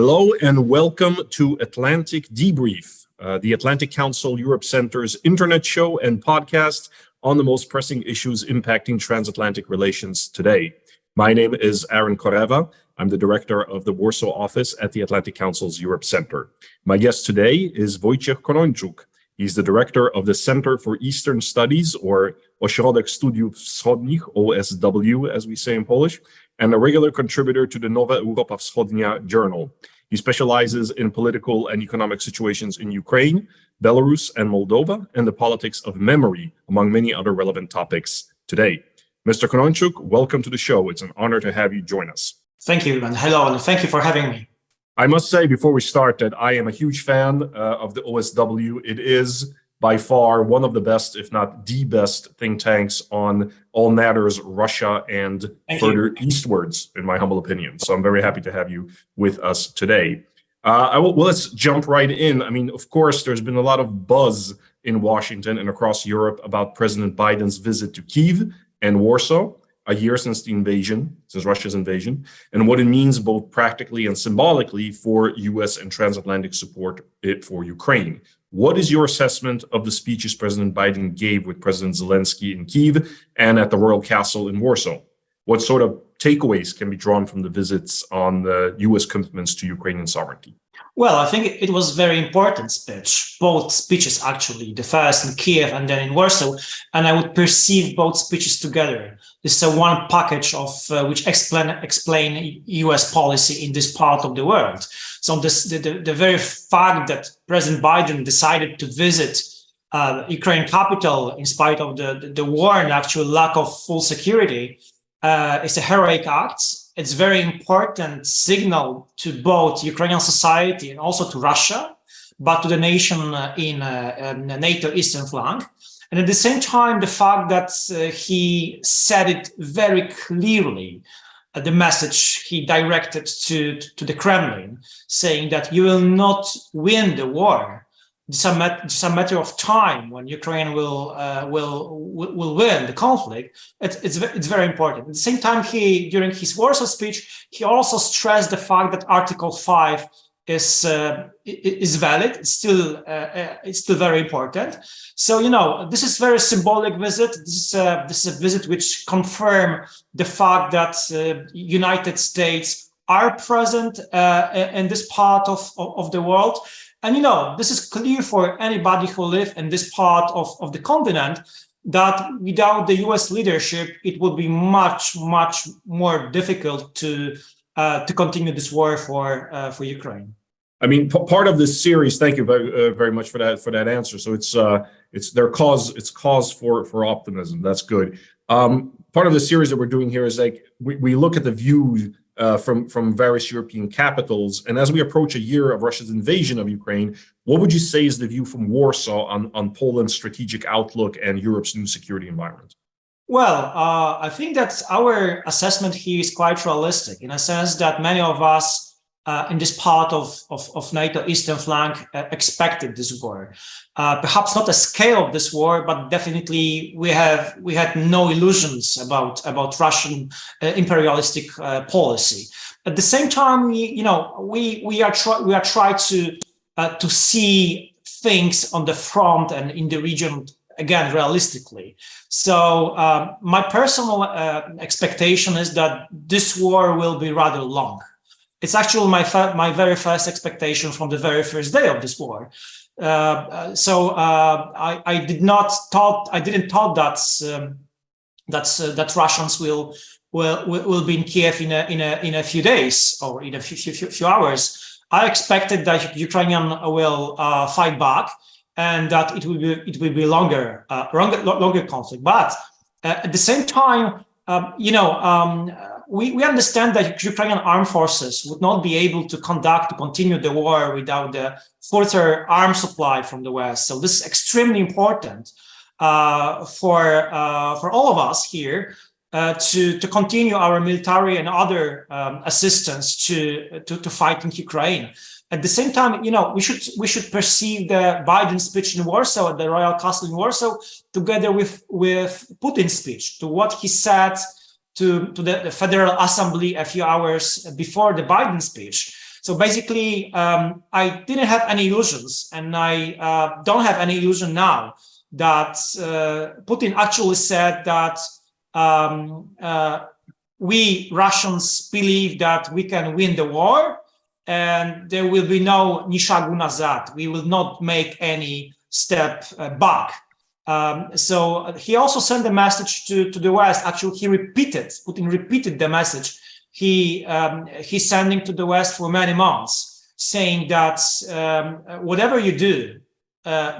Hello and welcome to Atlantic Debrief, the Atlantic Council Europe Center's internet show and podcast on the most pressing issues impacting transatlantic relations today. My name is Aaron Korewa. I'm the director of the Warsaw office at the Atlantic Council's Europe Center. My guest today is Wojciech Konończuk. He's the director of the Center for Eastern Studies, or Ośrodek Studiów Wschodnich, OSW, as we say in Polish, and a regular contributor to the Nowa Europa Wschodnia journal. He specializes in political and economic situations in Ukraine, Belarus, and Moldova, and the politics of memory, among many other relevant topics today. Mr. Konończuk, welcome to the show. It's an honor to have you join us. Thank you, and hello, and thank you for having me. I must say before we start that I am a huge fan of the OSW. It is by far one of the best, if not the best, think tanks on all matters Russia and further eastwards, in my humble opinion. So I'm very happy to have you with us today. Let's jump right in. I mean, of course, there's been a lot of buzz in Washington and across Europe about President Biden's visit to Kyiv and Warsaw, a year since Russia's invasion, and what it means both practically and symbolically for U.S. and transatlantic support for Ukraine. What is your assessment of the speeches President Biden gave with President Zelensky in Kyiv and at the Royal Castle in Warsaw? What sort of takeaways can be drawn from the visits on the U.S. commitments to Ukrainian sovereignty? Well, I think it was a very important speech, both speeches actually, the first in Kiev and then in Warsaw, and I would perceive both speeches together. This is one package of which explain U.S. policy in this part of the world. So the very fact that President Biden decided to visit Ukraine capital in spite of the war and actual lack of full security is a heroic act. It's very important signal to both Ukrainian society and also to Russia, but to the nation in NATO eastern flank. And at the same time, the fact that he said it very clearly, the message he directed to the Kremlin, saying that you will not win the war. It's a matter of time when Ukraine will win the conflict. It's very important. At the same time, during his Warsaw speech, he also stressed the fact that Article 5 is valid. It's still very important. So this is very symbolic visit. This is a visit which confirm the fact that United States are present in this part of the world. And this is clear for anybody who live in this part of the continent, that without the U.S. leadership, it would be much more difficult to continue this war for Ukraine. I mean, part of this series. Thank you very much for that answer. So it's cause for optimism. That's good. Part of the series that we're doing here is like we look at the view from various European capitals, and as we approach a year of Russia's invasion of Ukraine, what would you say is the view from Warsaw on Poland's strategic outlook and Europe's new security environment? Well, I think that our assessment here is quite realistic in a sense that many of us in this part of NATO eastern flank expected this war. Perhaps not the scale of this war, but definitely we had no illusions about Russian imperialistic policy. At the same time, we are trying to see things on the front and in the region again realistically. So my personal expectation is that this war will be rather long. It's actually my very first expectation from the very first day of this war. I didn't thought that Russians will be in Kiev in a few days or in a few hours. I expected that Ukrainian will fight back and that it will be longer conflict. But at the same time, we understand that Ukrainian armed forces would not be able to continue the war without the further arms supply from the West. So this is extremely important for all of us here to continue our military and other assistance to fight in Ukraine. At the same time, we should perceive the Biden speech in Warsaw at the Royal Castle in Warsaw together with Putin's speech, to what he said to the Federal Assembly a few hours before the Biden speech. So basically, I didn't have any illusions, and I don't have any illusion now that Putin actually said that we Russians believe that we can win the war, and there will be no ni shagu nazad. We will not make any step back. So he also sent a message to the West. Actually, Putin repeated the message he's sending to the West for many months, saying that whatever you do,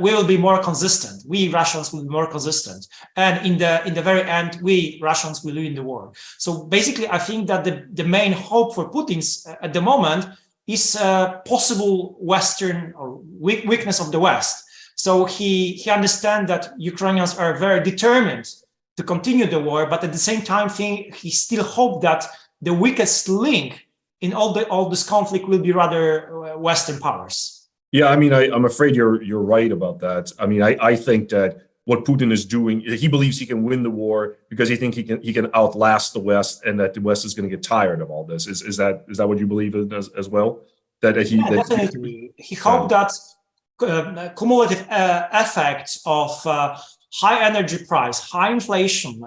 we will be more consistent. We Russians will be more consistent, and in the very end, we Russians will win the war. So basically, I think that the main hope for Putin's at the moment is possible Western or weakness of the West. So he understands that Ukrainians are very determined to continue the war, but at the same time, he still hopes that the weakest link in all this conflict will be rather Western powers. Yeah, I mean, I'm afraid you're right about that. I mean, I think that what Putin is doing, he believes he can win the war because he thinks he can outlast the West, and that the West is going to get tired of all this. Is that what you believe as well? Definitely. He hoped that cumulative effect of high energy price, high inflation,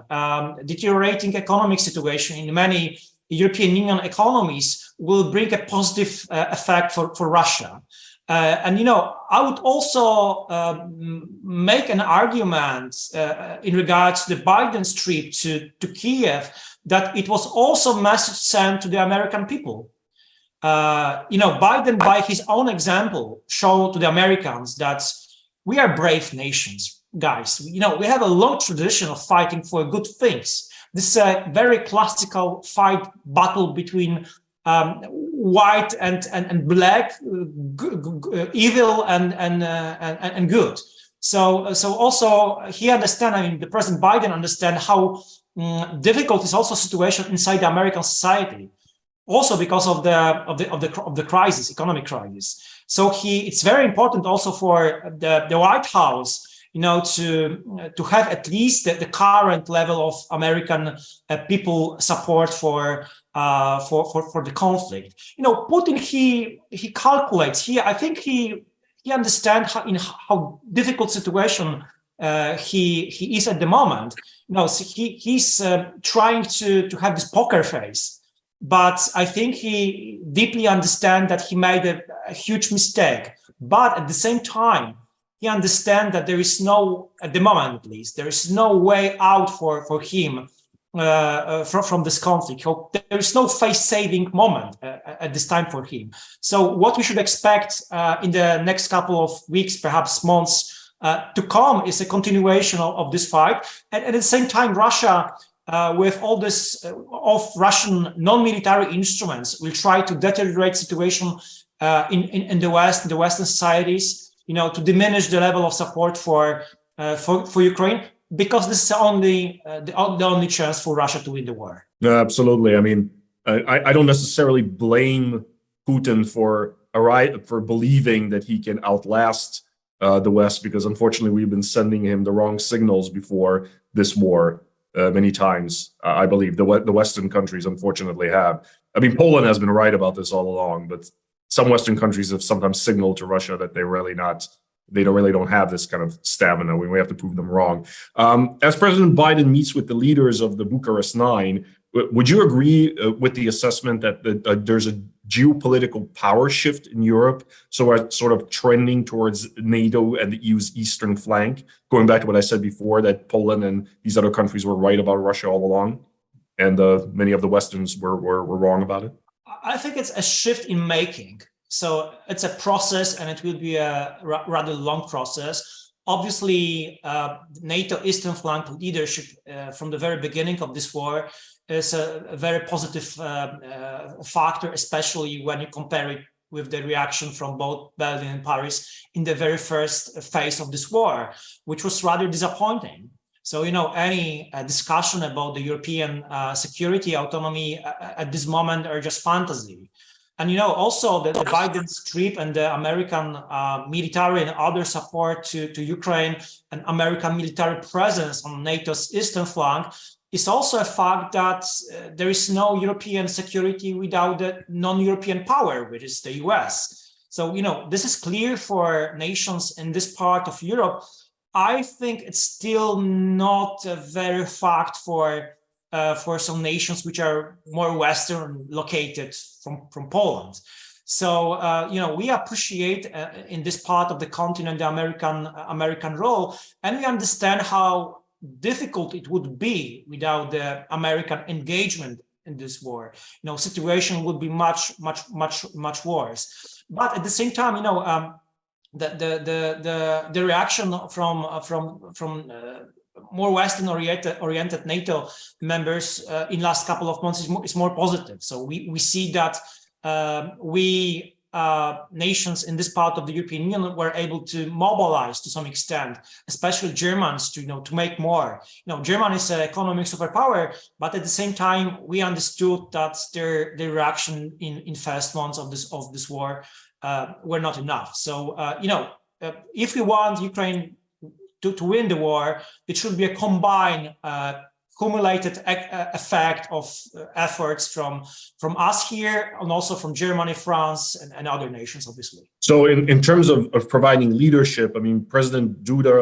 deteriorating economic situation in many European Union economies will bring a positive effect for Russia. And, I would also make an argument in regards to the Biden's trip to Kiev, that it was also a message sent to the American people. Biden, by his own example, showed to the Americans that we are brave nations, guys. We have a long tradition of fighting for good things. This is a very classical battle between white and black, evil and good. So also he understands. I mean, the President Biden understands how difficult is also situation inside the American society, also because of the crisis, economic crisis. So it's very important also for the White House, to have at least the current level of American people support for the conflict. Putin, he calculates. I think he understands how difficult situation he is at the moment. So he's trying to have this poker face, but I think he deeply understands that he made a huge mistake. But at the same time, he understands that there is at the moment at least, there is no way out for him from this conflict. There is no face-saving moment at this time for him. So what we should expect in the next couple of weeks, perhaps months to come, is a continuation of this fight. And at the same time, Russia, with all this of Russian non-military instruments, will try to deteriorate situation in the West, in the Western societies, to diminish the level of support for Ukraine, because this is the only chance for Russia to win the war. Absolutely. I mean, I don't necessarily blame Putin for believing that he can outlast the West, because unfortunately we've been sending him the wrong signals before this war many times. I believe the Western countries unfortunately have. I mean, Poland has been right about this all along, but some Western countries have sometimes signaled to Russia that they really don't have this kind of stamina. We have to prove them wrong. As President Biden meets with the leaders of the Bucharest Nine, would you agree with the assessment that there's a geopolitical power shift in Europe, so we're sort of trending towards NATO and the EU's eastern flank, going back to what I said before, that Poland and these other countries were right about Russia all along, and many of the Westerns were wrong about it? I think it's a shift in making. So it's a process, and it will be a rather long process. Obviously, NATO Eastern Flank leadership from the very beginning of this war is a very positive factor, especially when you compare it with the reaction from both Berlin and Paris in the very first phase of this war, which was rather disappointing. So, any discussion about the European security autonomy at this moment are just fantasy. And, also the Biden's trip and the American military and other support to Ukraine and American military presence on NATO's eastern flank it's also a fact that there is no European security without the non-European power, which is the US. So, this is clear for nations in this part of Europe. I think it's still not a very fact for some nations which are more Western located from Poland. So, we appreciate in this part of the continent the American role, and we understand how difficult it would be without the American engagement in this war. Situation would be much worse. But at the same time, the reaction from more Western oriented NATO members in last couple of months is more positive. So we see that nations in this part of the European Union were able to mobilize to some extent, especially Germans, to make more. Germany is an economic superpower, but at the same time, we understood that their reaction in first months of this war were not enough. So if we want Ukraine to win the war, it should be a combined cumulated effect of efforts from us here and also from Germany, France, and other nations, obviously. So in terms of providing leadership, I mean, President Duda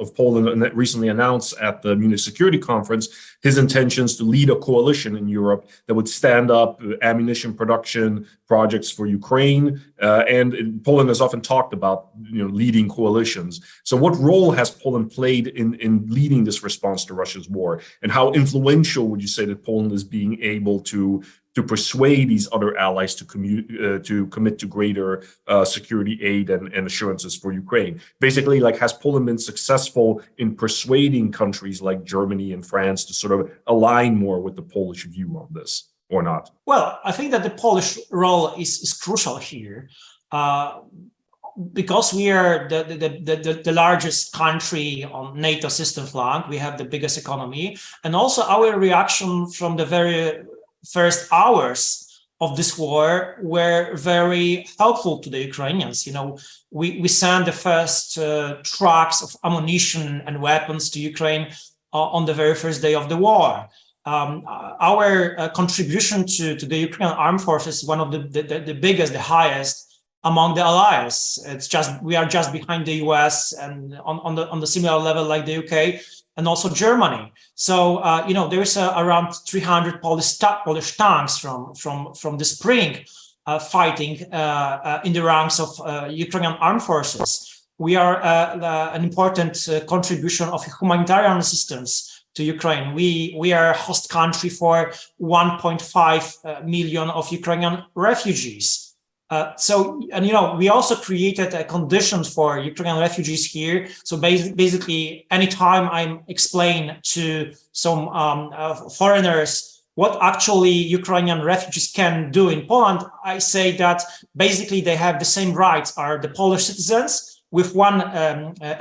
of Poland recently announced at the Munich Security Conference his intentions to lead a coalition in Europe that would stand up ammunition production projects for Ukraine. And Poland has often talked about leading coalitions. So what role has Poland played in leading this response to Russia's war? And how influential would you say that Poland is being able to persuade these other allies to commit to greater security aid and assurances for Ukraine? Basically, has Poland been successful in persuading countries like Germany and France to sort of align more with the Polish view on this, or not? Well, I think that the Polish role is crucial here. Because we are the largest country on NATO system flank, we have the biggest economy, and also our reaction from the very first hours of this war were very helpful to the Ukrainians. We sent the first trucks of ammunition and weapons to Ukraine on the very first day of the war. Our contribution to the Ukrainian armed forces is one of the biggest, the highest among the allies. We are just behind the US and on the similar level like the UK and also Germany. So there's around 300 Polish tanks from the spring fighting in the ranks of Ukrainian armed forces. We are an important contribution of humanitarian assistance to Ukraine. We are a host country for 1.5 million of Ukrainian refugees. We also created conditions for Ukrainian refugees here. So basically, anytime I explain to some foreigners what actually Ukrainian refugees can do in Poland, I say that basically they have the same rights as the Polish citizens, with one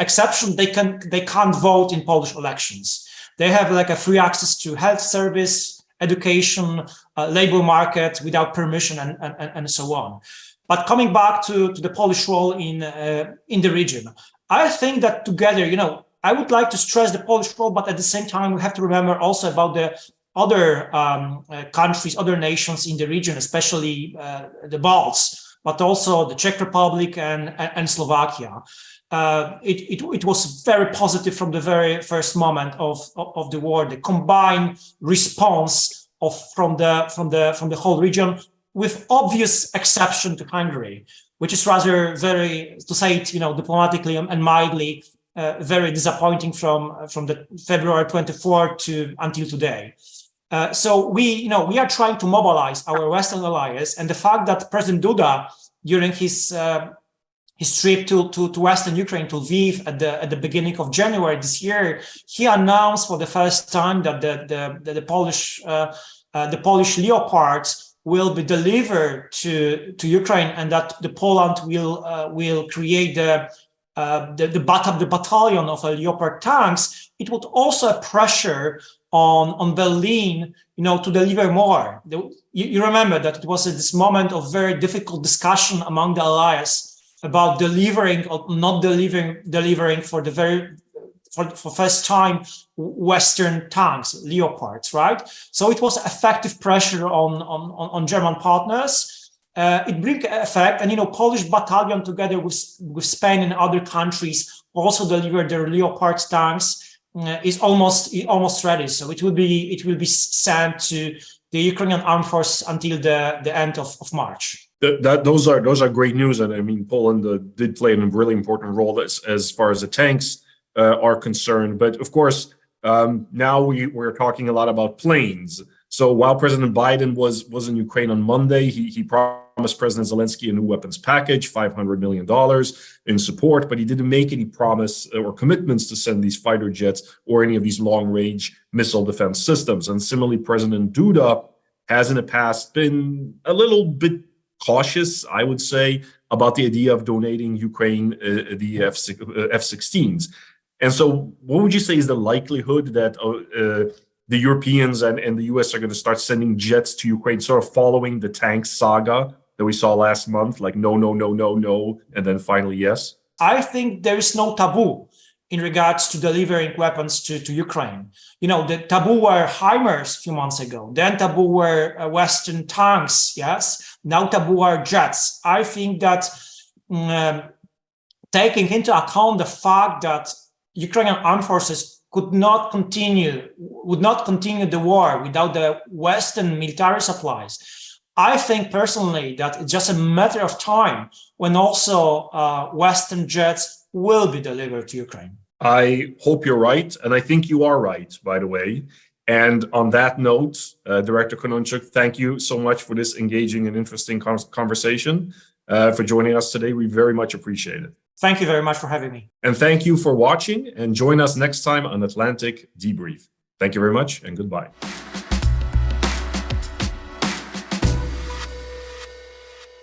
exception: they can't vote in Polish elections. They have a free access to health service, education, labor market without permission, and so on. But coming back to the Polish role in the region, I think that together, I would like to stress the Polish role, but at the same time, we have to remember also about the other countries, other nations in the region, especially the Balts, but also the Czech Republic and Slovakia. It was very positive from the very first moment of the war. The combined response from the whole region, with obvious exception to Hungary, which is rather very, to say it diplomatically and mildly, very disappointing from the February 24th to until today. So we are trying to mobilize our Western allies, and the fact that President Duda, during his trip to Western Ukraine, to Lviv at the beginning of January this year, he announced for the first time that the Polish Leopards will be delivered to Ukraine, and that the Poland will create the battalion of Leopard tanks. It would also a pressure on Berlin, to deliver more. You remember that it was at this moment of very difficult discussion among the allies about delivering or not delivering for the very for first time Western tanks, Leopards, right? So it was effective pressure on German partners. It bring effect, and Polish battalion together with Spain and other countries also delivered their Leopard tanks. Is almost ready, so it will be sent to the Ukrainian armed forces until the end of March. Those are great news, and I mean Poland did play a really important role as far as the tanks are concerned. But of course, now we're talking a lot about planes. So while President Biden was in Ukraine on Monday, he promised President Zelensky a new weapons package, $500 million in support, but he didn't make any promise or commitments to send these fighter jets or any of these long-range missile defense systems. And similarly, President Duda has in the past been a little bit cautious, I would say, about the idea of donating Ukraine the F-16s. And so what would you say is the likelihood that the Europeans and the US are going to start sending jets to Ukraine, sort of following the tank saga that we saw last month, like no, no, no, no, no, and then finally yes? I think there is no taboo in regards to delivering weapons to Ukraine. The taboo were HIMARS a few months ago. Then taboo were Western tanks, yes. Now taboo are jets. I think that taking into account the fact that Ukrainian armed forces would not continue the war without the Western military supplies. I think personally that it's just a matter of time when also Western jets will be delivered to Ukraine. I hope you're right, and I think you are right, by the way. And on that note, Director Konończuk, thank you so much for this engaging and interesting conversation, for joining us today. We very much appreciate it. Thank you very much for having me. And thank you for watching, and join us next time on Atlantic Debrief. Thank you very much, and goodbye.